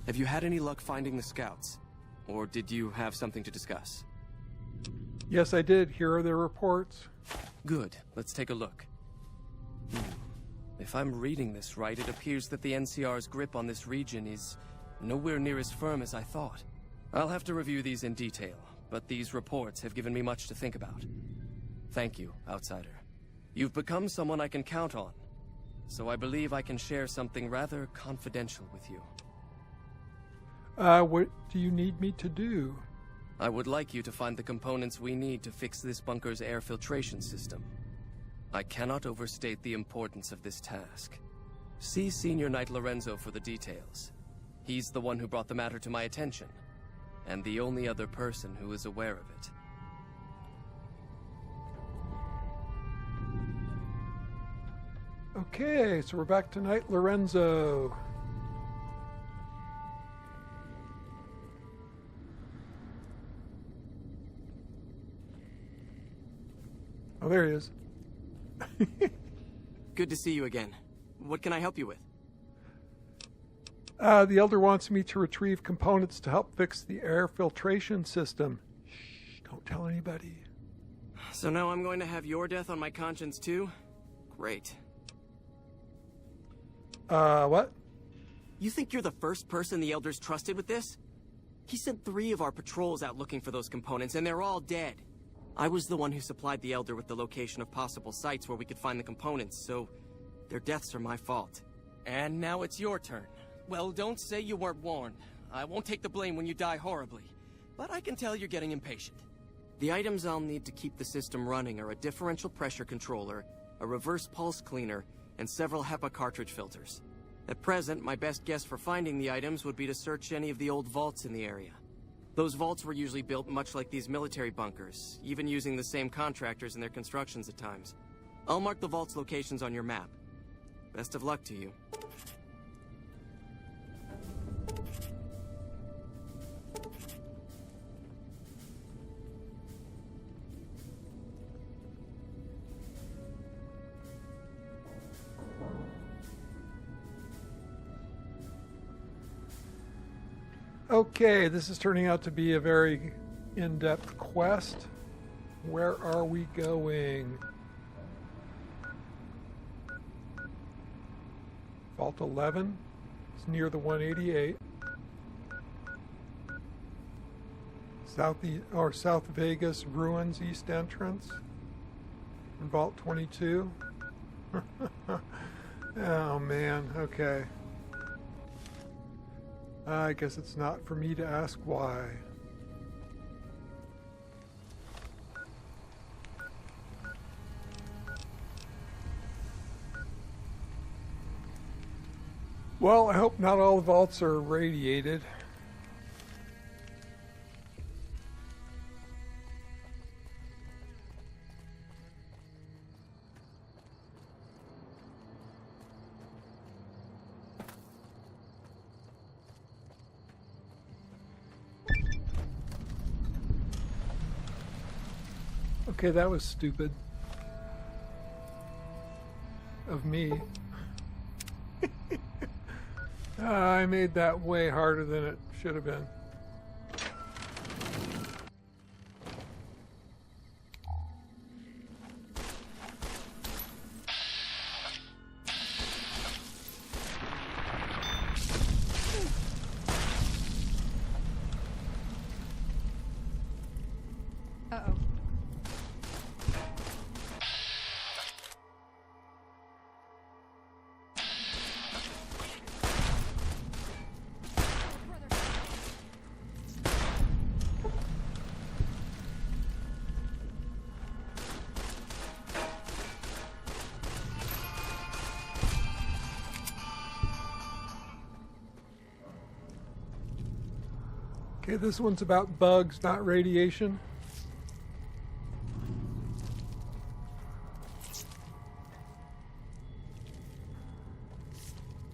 Have you had any luck finding the scouts? Or did you have something to discuss? Yes, I did. Here are their reports. Good. Let's take a look. If I'm reading this right, it appears that the NCR's grip on this region is nowhere near as firm as I thought. I'll have to review these in detail, but these reports have given me much to think about. Thank you, Outsider. You've become someone I can count on, so I believe I can share something rather confidential with you. What do you need me to do? I would like you to find the components we need to fix this bunker's air filtration system. I cannot overstate the importance of this task. See Senior Knight Lorenzo for the details. He's the one who brought the matter to my attention, and the only other person who is aware of it. Okay, so we're back to Knight Lorenzo. Oh, there he is. Good to see you again. What can I help you with? The Elder wants me to retrieve components to help fix the air filtration system. Shh, don't tell anybody. So now I'm going to have your death on my conscience too? Great. What? You think you're the first person the Elders trusted with this? He sent 3 of our patrols out looking for those components, and they're all dead. I was the one who supplied the Elder with the location of possible sites where we could find the components, so their deaths are my fault. And now it's your turn. Well, don't say you weren't warned. I won't take the blame when you die horribly, but I can tell you're getting impatient. The items I'll need to keep the system running are a differential pressure controller, a reverse pulse cleaner, and several HEPA cartridge filters. At present, my best guess for finding the items would be to search any of the old vaults in the area. Those vaults were usually built much like these military bunkers, even using the same contractors in their constructions at times. I'll mark the vault's locations on your map. Best of luck to you. Okay, this is turning out to be a very in-depth quest. Where are we going? Vault 11. It's near the 188. South Vegas Ruins East Entrance. And Vault 22. Oh man, okay. I guess it's not for me to ask why. Well, I hope not all the vaults are radiated. Okay, that was stupid of me. I made that way harder than it should have been. Uh-oh. Okay, this one's about bugs, not radiation.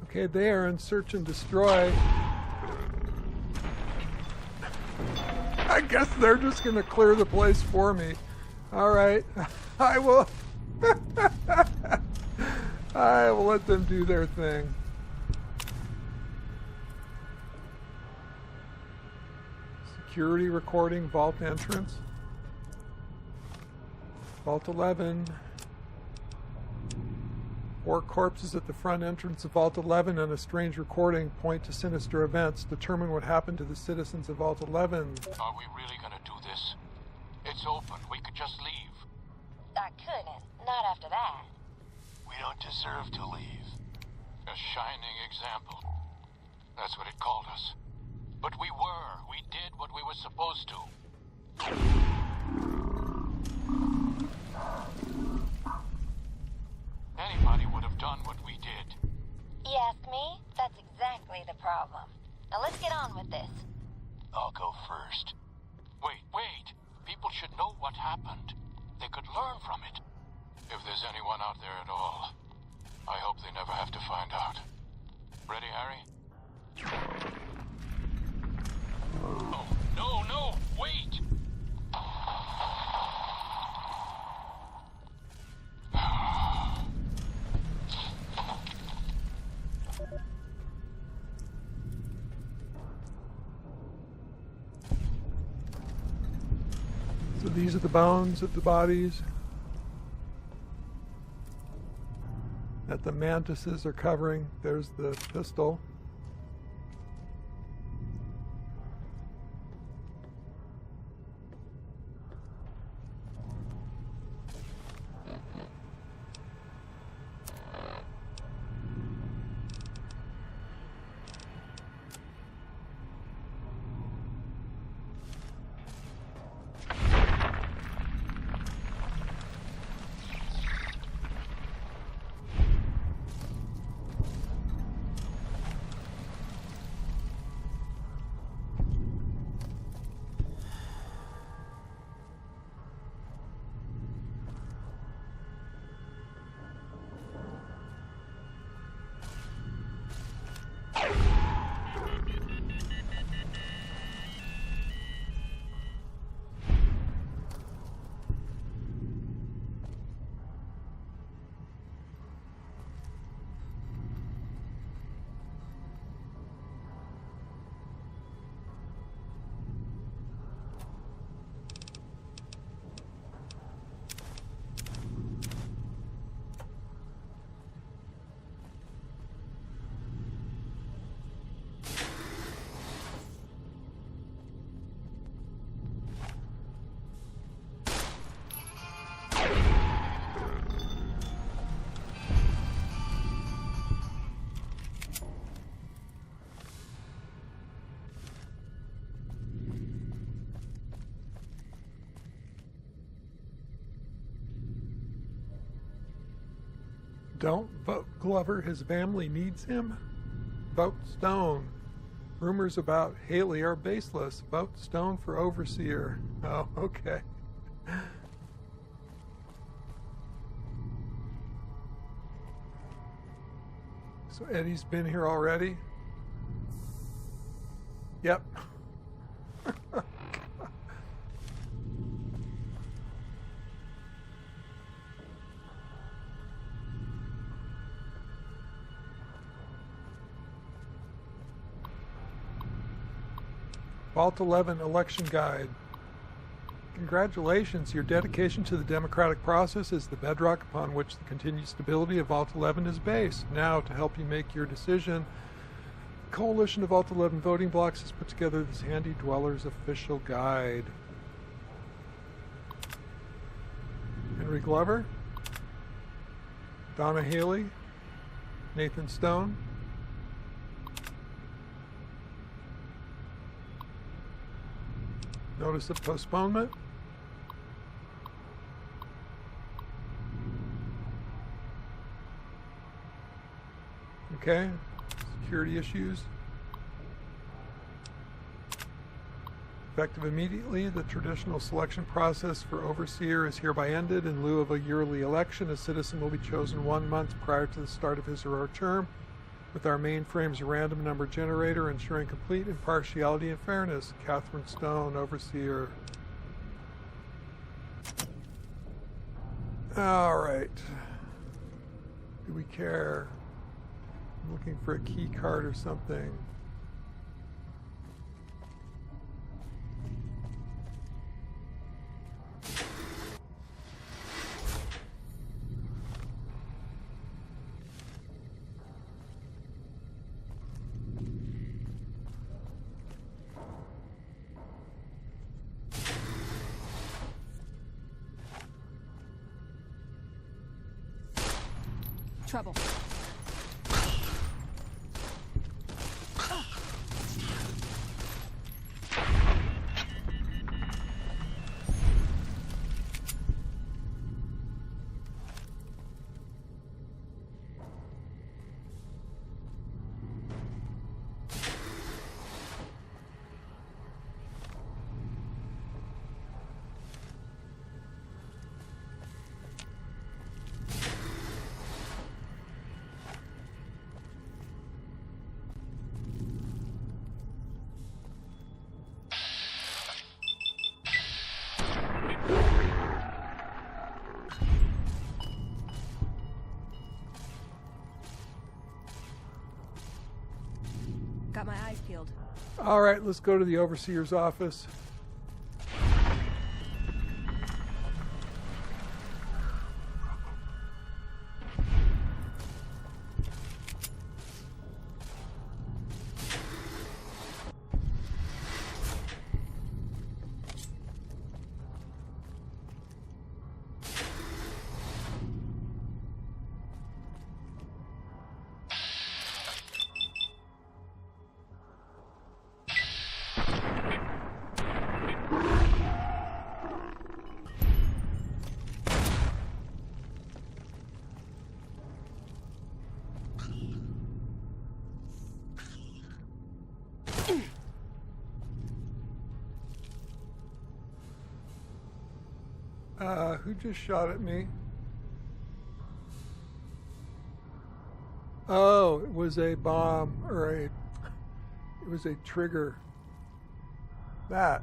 Okay, they are in search and destroy. I guess they're just going to clear the place for me. All right, I will. I will let them do their thing. security recording, vault entrance. Vault 11. 4 corpses at the front entrance of Vault 11 and a strange recording point to sinister events. Determine what happened to the citizens of Vault 11. Are we really gonna do this? It's open. We could just leave. I couldn't. Not after that. We don't deserve to leave. A shining example. That's what it called us. But we were. We did what we were supposed to. Anybody would have done what we did. You ask me? That's exactly the problem. Now let's get on with this. I'll go first. Wait. People should know what happened. They could learn from it. If there's anyone out there at all, I hope they never have to find out. Ready, Harry? Oh, no, wait! So these are the bones of the bodies that the mantises are covering. There's the pistol. Don't vote Glover, his family needs him. Vote Stone. Rumors about Haley are baseless. Vote Stone for Overseer. Oh, okay. So Eddie's been here already? Yep. Vault 11 Election Guide. Congratulations, your dedication to the democratic process is the bedrock upon which the continued stability of Vault 11 is based. Now, to help you make your decision, the Coalition of Vault 11 voting blocks has put together this handy Dweller's official guide. Henry Glover, Donna Haley, Nathan Stone, notice of postponement. Okay, security issues. Effective immediately, the traditional selection process for Overseer is hereby ended. In lieu of a yearly election, a citizen will be chosen 1 month prior to the start of his or her term, with our mainframe's random number generator ensuring complete impartiality and fairness. Catherine Stone, Overseer. All right. Do we care? I'm looking for a key card or something. Trouble. Got my eyes peeled. All right, let's go to the Overseer's office. Who just shot at me? Oh, it was a bomb, or it was a trigger. That.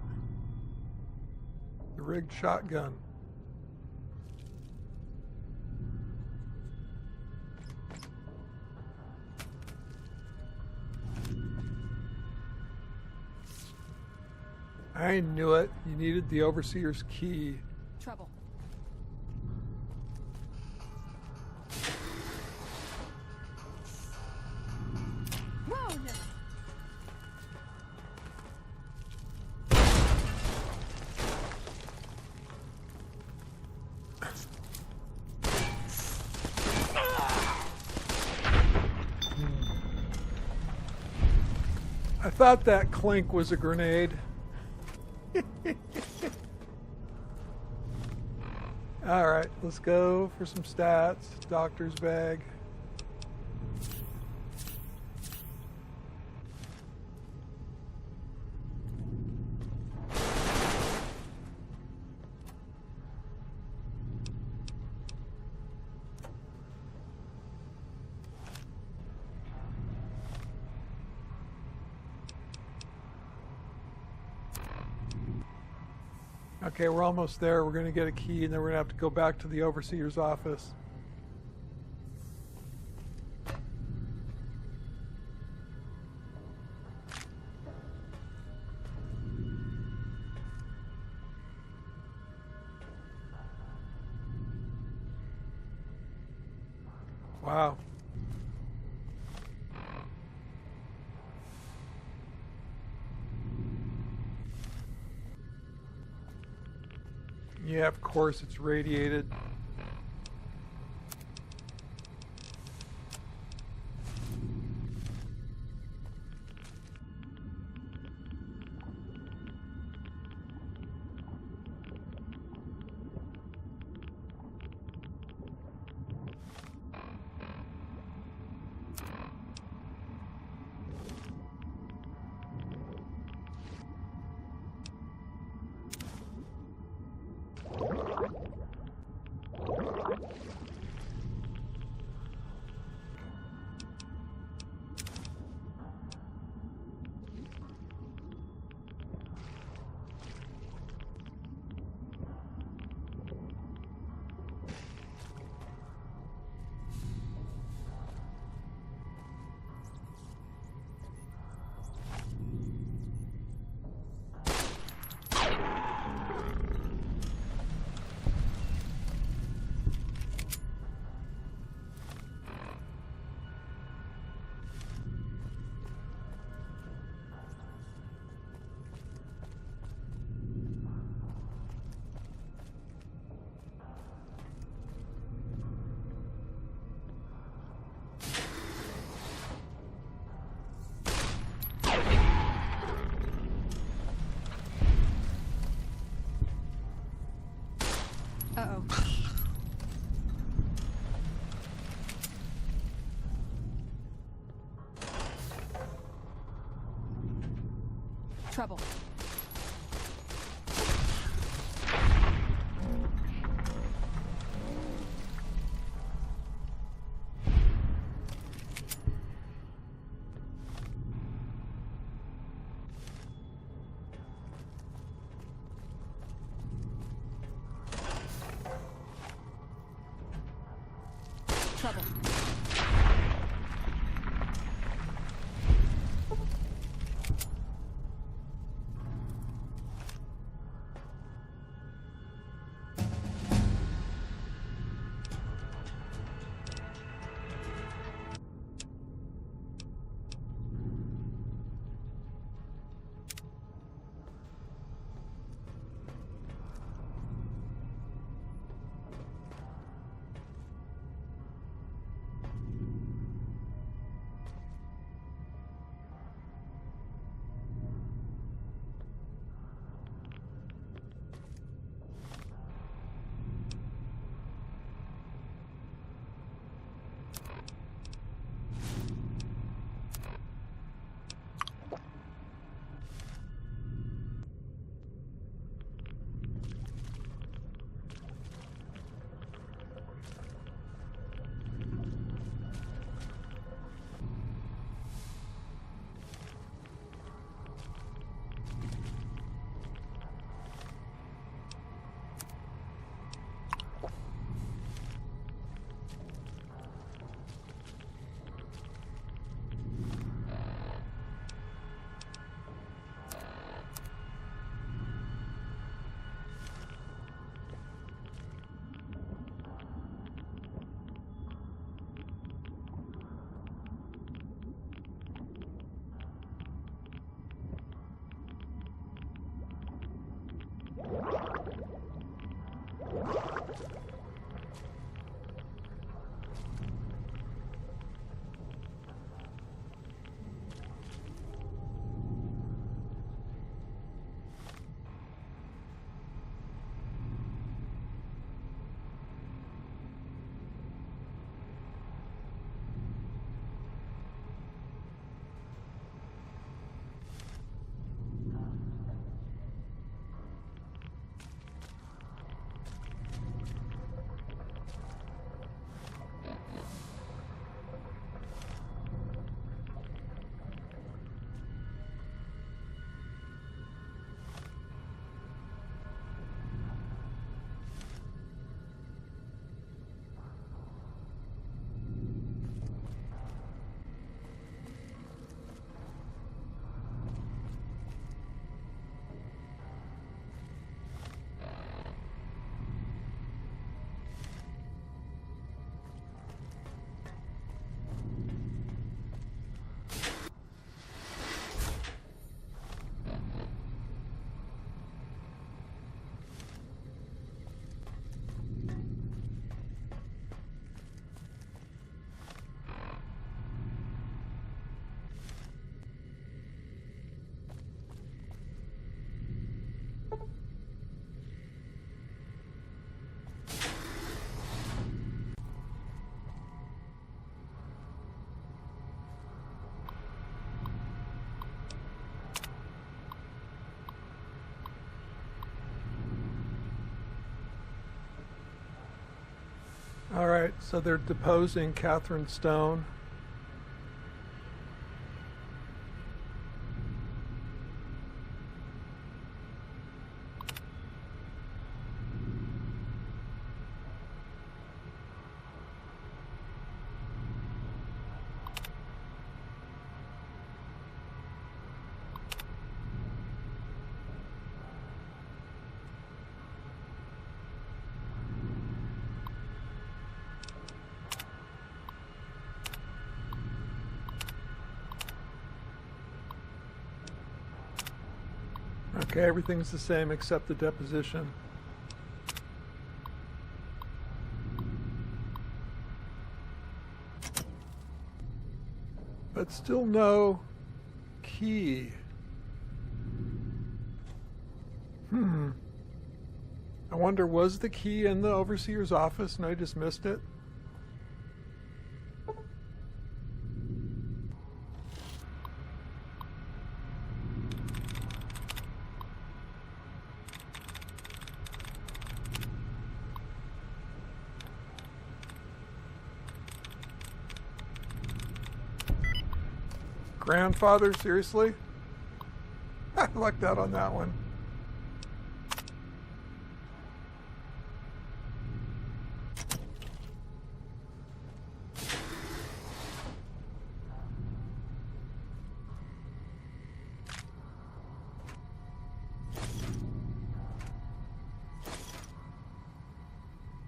The rigged shotgun. I knew it. You needed the Overseer's key. Trouble. Whoa, no. I thought that clink was a grenade. Alright, let's go for some stats. Doctor's bag. Okay, we're almost there. We're going to get a key, and then we're going to have to go back to the Overseer's office. Wow. Yeah, of course it's radiated. Trouble. Trouble. All right, so they're deposing Catherine Stone. Okay, everything's the same except the deposition. But still no key. I wonder, was the key in the overseer's office and I just missed it? Grandfather, seriously? I lucked out on that one.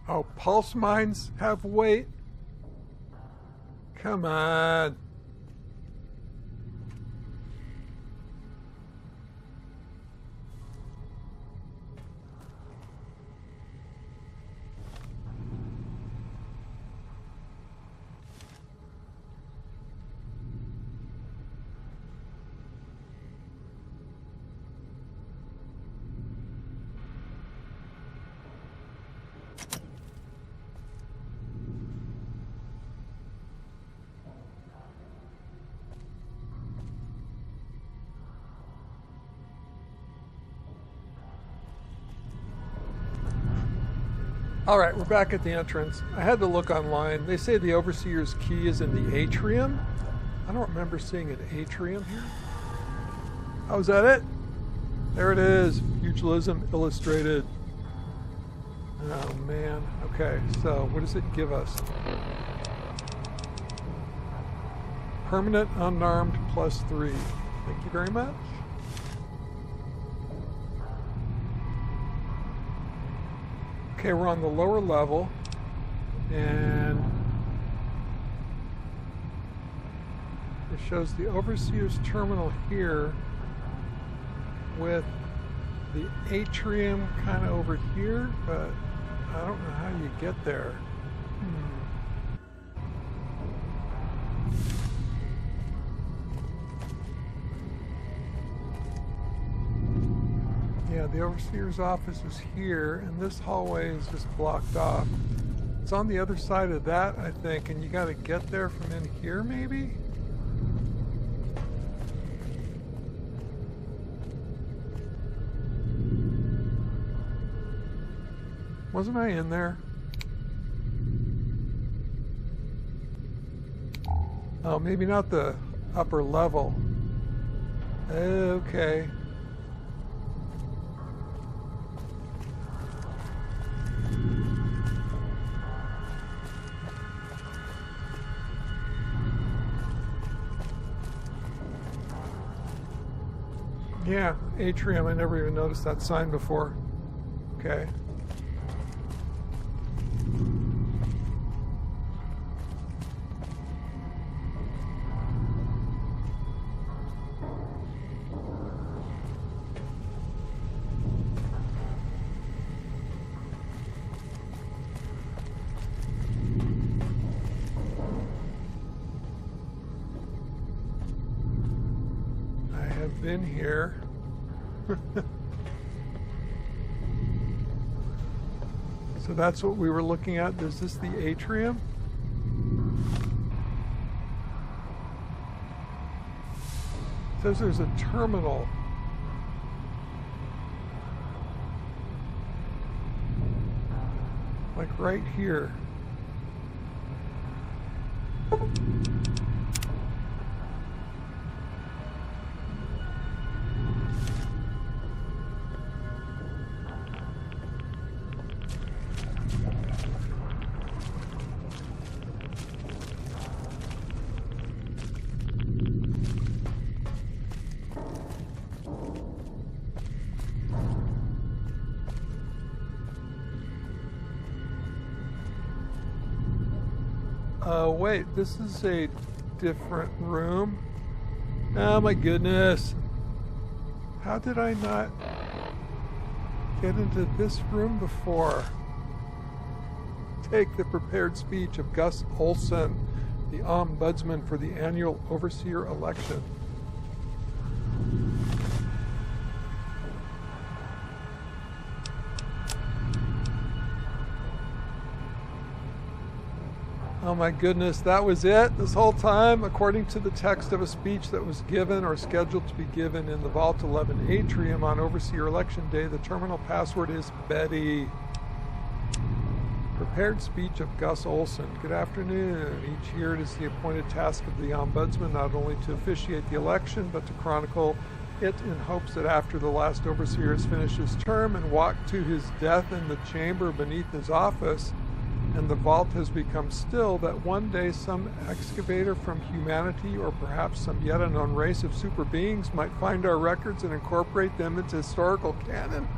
Oh, pulse mines have weight? Come on. All right, we're back at the entrance. I had to look online. They say the Overseer's key is in the atrium. I don't remember seeing an atrium here. Oh, is that it? There it is. Pugilism Illustrated. Oh, man. Okay, so what does it give us? Permanent unarmed +3. Thank you very much. Okay, we're on the lower level, and it shows the Overseer's terminal here with the atrium kind of over here, but I don't know how you get there. Yeah, the Overseer's office is here, and this hallway is just blocked off. It's on the other side of that, I think, and you got to get there from in here, maybe? Wasn't I in there? Oh, maybe not the upper level. Okay. Yeah, atrium. I never even noticed that sign before. Okay. Been here. So that's what we were looking at. Is this the atrium? It says there's a terminal. Like right here. Wait, this is a different room. Oh my goodness. How did I not get into this room before? Take the prepared speech of Gus Olson, the ombudsman for the annual Overseer election. Oh my goodness, that was it this whole time, according to the text of a speech that was given or scheduled to be given in the Vault 11 atrium on Overseer Election Day. The terminal password is Betty. Prepared speech of Gus Olson. Good afternoon. Each year it is the appointed task of the Ombudsman not only to officiate the election, but to chronicle it in hopes that after the last overseer has finished his term and walked to his death in the chamber beneath his office, and the vault has become still, that one day some excavator from humanity, or perhaps some yet unknown race of super beings, might find our records and incorporate them into historical canon.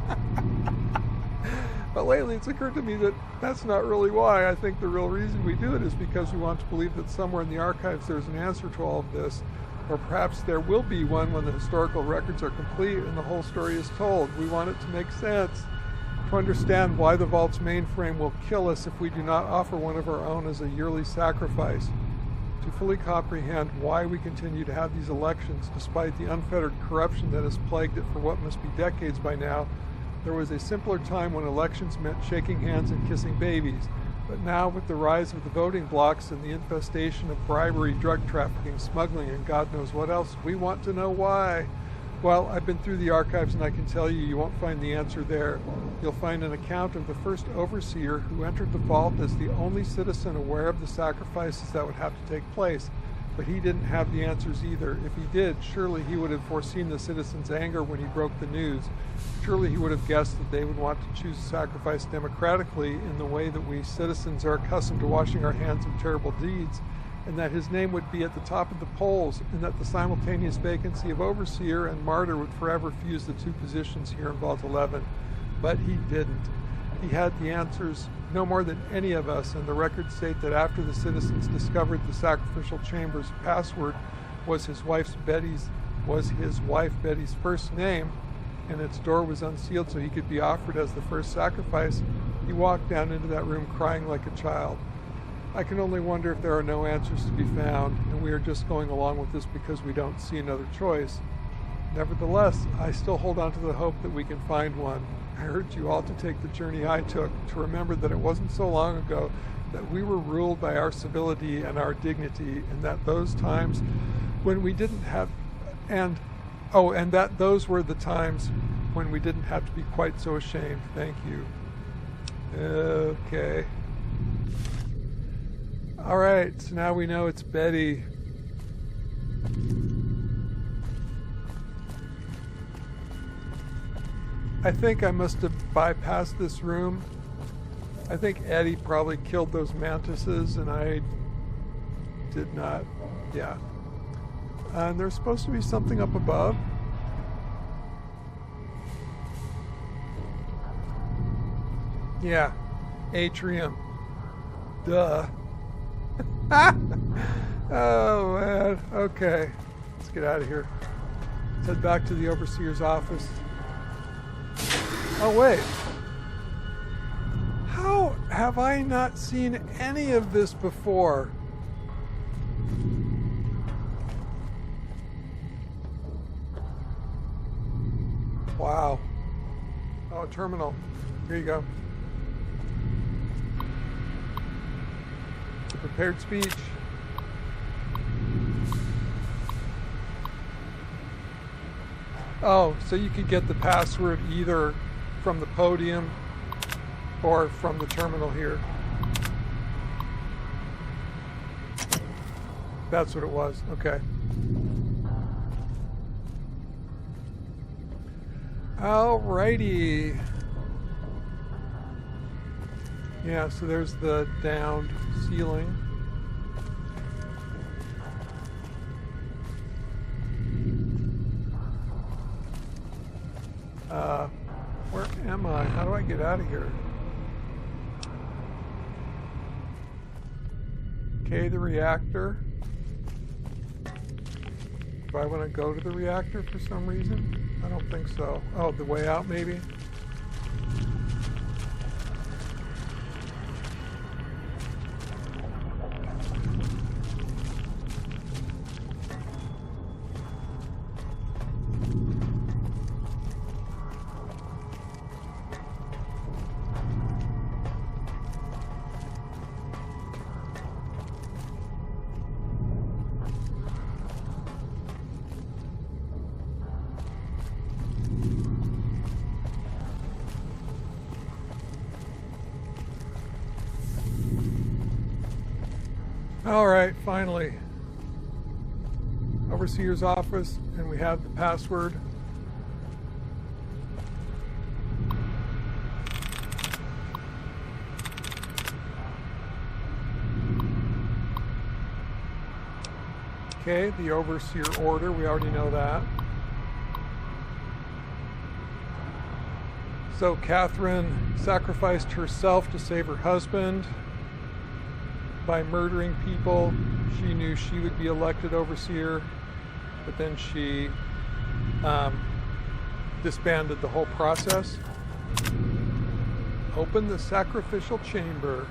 But lately it's occurred to me that that's not really why. I think the real reason we do it is because we want to believe that somewhere in the archives there's an answer to all of this, or perhaps there will be one when the historical records are complete and the whole story is told. We want it to make sense, to understand why the vault's mainframe will kill us if we do not offer one of our own as a yearly sacrifice, to fully comprehend why we continue to have these elections despite the unfettered corruption that has plagued it for what must be decades by now. There was a simpler time when elections meant shaking hands and kissing babies, but now with the rise of the voting blocs and the infestation of bribery, drug trafficking, smuggling, and God knows what else, we want to know why. Well, I've been through the archives and I can tell you, you won't find the answer there. You'll find an account of the first overseer who entered the vault as the only citizen aware of the sacrifices that would have to take place. But he didn't have the answers either. If he did, surely he would have foreseen the citizens' anger when he broke the news. Surely he would have guessed that they would want to choose a sacrifice democratically in the way that we citizens are accustomed to washing our hands of terrible deeds, and that his name would be at the top of the polls, and that the simultaneous vacancy of overseer and martyr would forever fuse the two positions here in Vault 11. But he didn't. He had the answers no more than any of us, and the records state that after the citizens discovered the sacrificial chamber's password was his wife Betty's first name, and its door was unsealed so he could be offered as the first sacrifice, he walked down into that room crying like a child. I can only wonder if there are no answers to be found, and we are just going along with this because we don't see another choice. Nevertheless, I still hold on to the hope that we can find one. I urge you all to take the journey I took, to remember that it wasn't so long ago that we were ruled by our civility and our dignity, and that those times when we didn't have, and that those were the times when we didn't have to be quite so ashamed. Thank you. Okay. All right, so now we know it's Betty. I think I must have bypassed this room. I think Eddie probably killed those mantises and I did not. Yeah. And there's supposed to be something up above. Yeah. Atrium. Duh. Oh man. Okay. Let's get out of here. Let's head back to the overseer's office. Oh wait. How have I not seen any of this before? Wow. Oh, terminal. Here you go. Prepared speech. Oh, so you could get the password either from the podium or from the terminal here. That's what it was. Okay. Alrighty. Yeah, so there's the downed ceiling. Where am I? How do I get out of here? Okay, the reactor. Do I want to go to the reactor for some reason? I don't think so. Oh, the way out maybe? All right, finally. Overseer's office, and we have the password. Okay, the Overseer order, we already know that. So Catherine sacrificed herself to save her husband by murdering people. She knew she would be elected Overseer, but then she disbanded the whole process. Open the sacrificial chamber.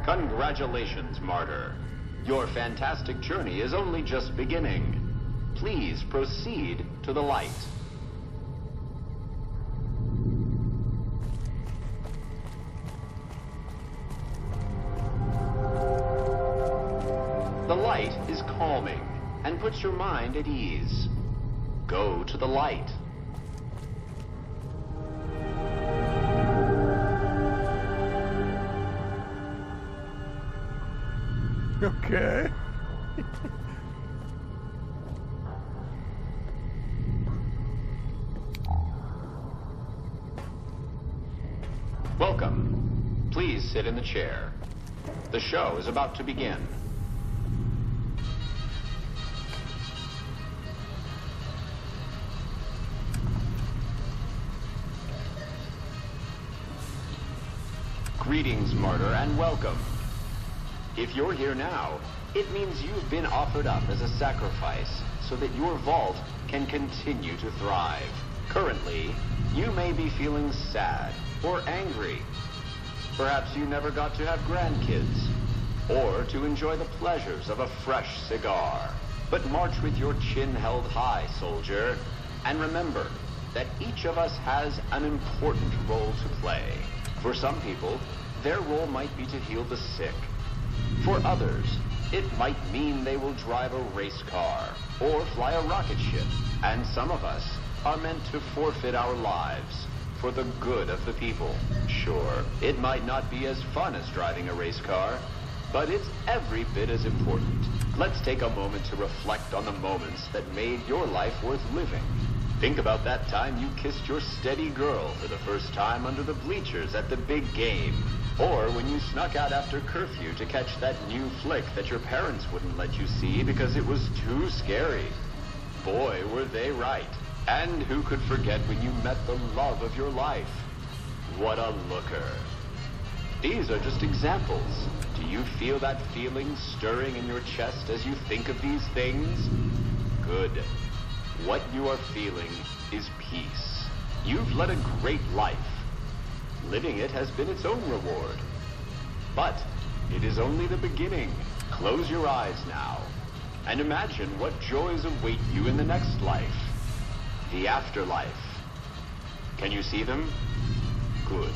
Congratulations, Martyr. Your fantastic journey is only just beginning. Please proceed to the light. The light is calming and puts your mind at ease. Go to the light. Okay. Welcome. Please sit in the chair. The show is about to begin. Greetings, Martyr, and welcome. If you're here now, it means you've been offered up as a sacrifice so that your vault can continue to thrive. Currently, you may be feeling sad or angry. Perhaps you never got to have grandkids or to enjoy the pleasures of a fresh cigar. But march with your chin held high, soldier, and remember that each of us has an important role to play. For some people, their role might be to heal the sick. For others, it might mean they will drive a race car or fly a rocket ship. And some of us are meant to forfeit our lives for the good of the people. Sure, it might not be as fun as driving a race car, but it's every bit as important. Let's take a moment to reflect on the moments that made your life worth living. Think about that time you kissed your steady girl for the first time under the bleachers at the big game. Or when you snuck out after curfew to catch that new flick that your parents wouldn't let you see because it was too scary. Boy, were they right. And who could forget when you met the love of your life? What a looker. These are just examples. Do you feel that feeling stirring in your chest as you think of these things? Good. What you are feeling is peace. You've led a great life. Living it has been its own reward. But it is only the beginning. Close your eyes now and imagine what joys await you in the next life. The afterlife. Can you see them? Good.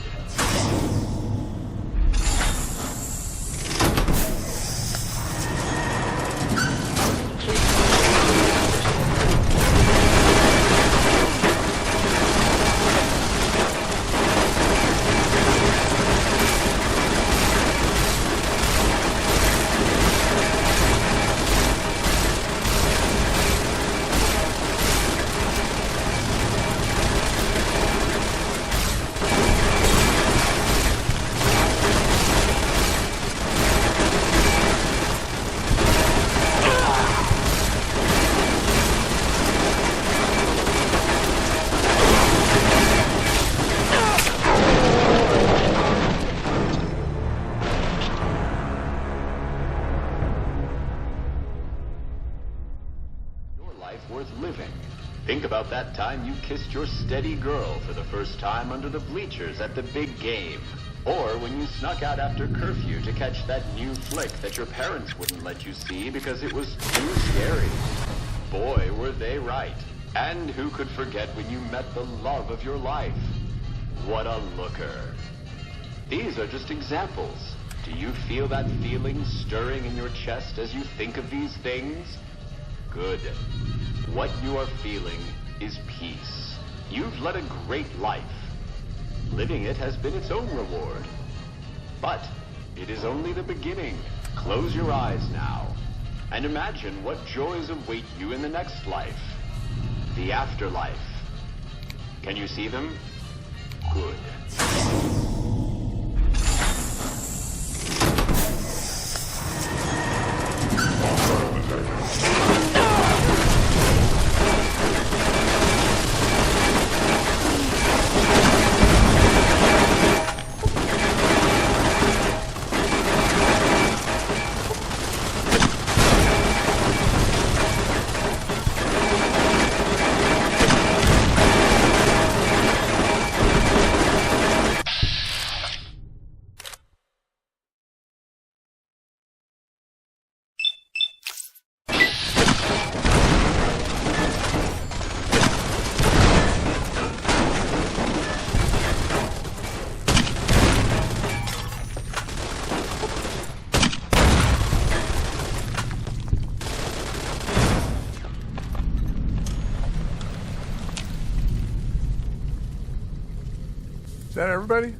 That time you kissed your steady girl for the first time under the bleachers at the big game. Or when you snuck out after curfew to catch that new flick that your parents wouldn't let you see because it was too scary. Boy, were they right. And who could forget when you met the love of your life? What a looker. These are just examples. Do you feel that feeling stirring in your chest as you think of these things? Good. What you are feeling is peace. You've led a great life. Living it has been its own reward. But it is only the beginning. Close your eyes now and imagine what joys await you in the next life. The afterlife. Can you see them? Good. Is that everybody?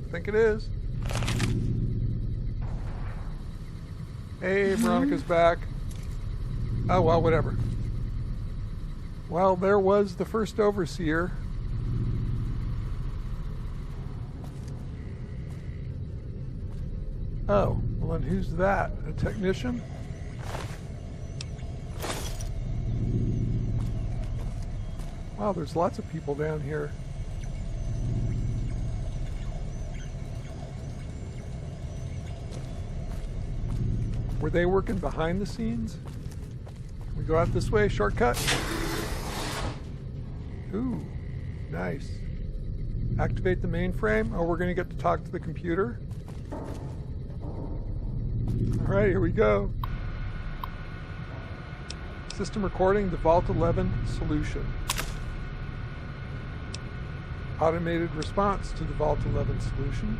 I think it is. Hey, Veronica's back. Oh, well, whatever. Well, there was the first overseer. Oh, well, and who's that? A technician? Wow, there's lots of people down here. Were they working behind the scenes? We go out this way, shortcut. Ooh, nice. Activate the mainframe. Oh, we're going to get to talk to the computer. All right, here we go. System recording the Vault 11 solution. Automated response to the Vault 11 solution.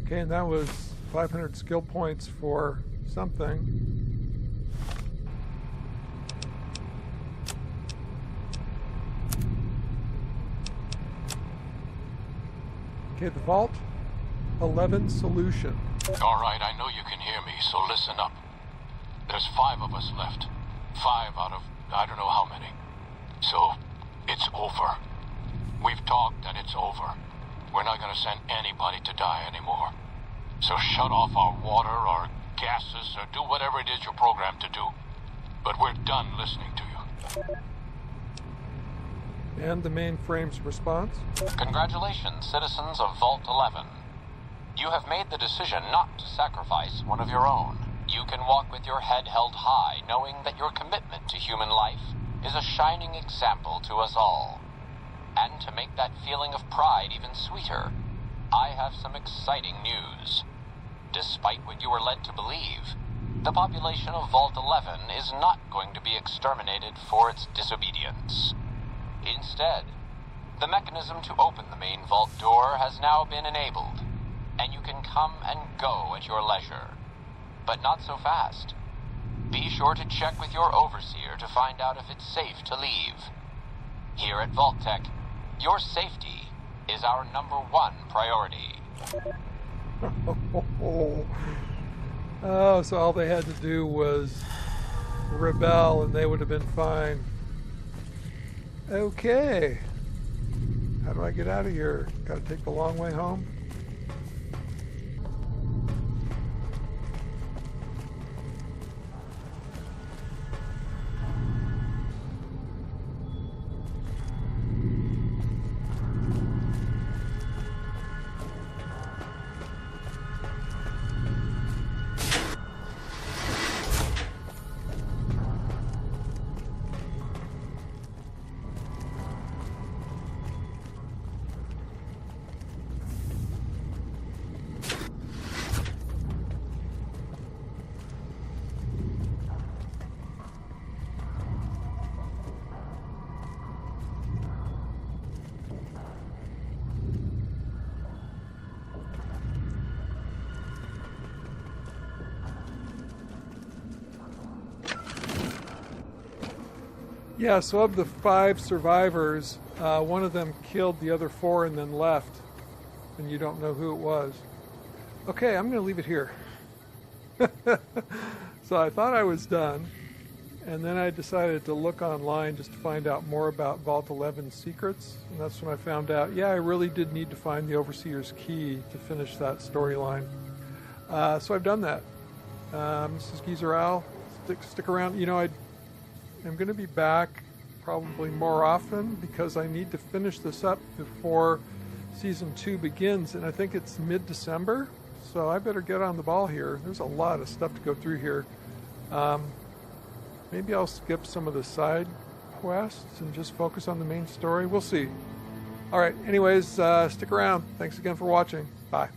Okay, and that was 500 skill points for something. Okay, the Vault 11 solution. All right, I know you can hear me, so listen up. There's 5 of us left. 5 out of I don't know how many. So, it's over. We've talked and it's over. We're not going to send anybody to die anymore. So shut off our water, our gases, or do whatever it is you're programmed to do. But we're done listening to you. And the mainframe's response. Congratulations, citizens of Vault 11. You have made the decision not to sacrifice one of your own. You can walk with your head held high, knowing that your commitment to human life is a shining example to us all. And to make that feeling of pride even sweeter, I have some exciting news. Despite what you were led to believe, the population of Vault 11 is not going to be exterminated for its disobedience. Instead, the mechanism to open the main vault door has now been enabled, and you can come and go at your leisure. But not so fast. Be sure to check with your overseer to find out if it's safe to leave. Here at Vault-Tec, your safety is our #1 priority. Oh, so all they had to do was rebel and they would have been fine. Okay. How do I get out of here? Gotta take the long way home? Yeah, so of the 5 survivors, one of them killed the other 4 and then left. And you don't know who it was. Okay, I'm going to leave it here. So I thought I was done. And then I decided to look online just to find out more about Vault 11's secrets. And that's when I found out, yeah, I really did need to find the Overseer's key to finish that storyline. So I've done that. This is Geezer Al. Stick around. You know, I'm going to be back probably more often because I need to finish this up before Season 2 begins. And I think it's mid-December. So I better get on the ball here. There's a lot of stuff to go through here. Maybe I'll skip some of the side quests and just focus on the main story. We'll see. All right. Anyways, stick around. Thanks again for watching. Bye.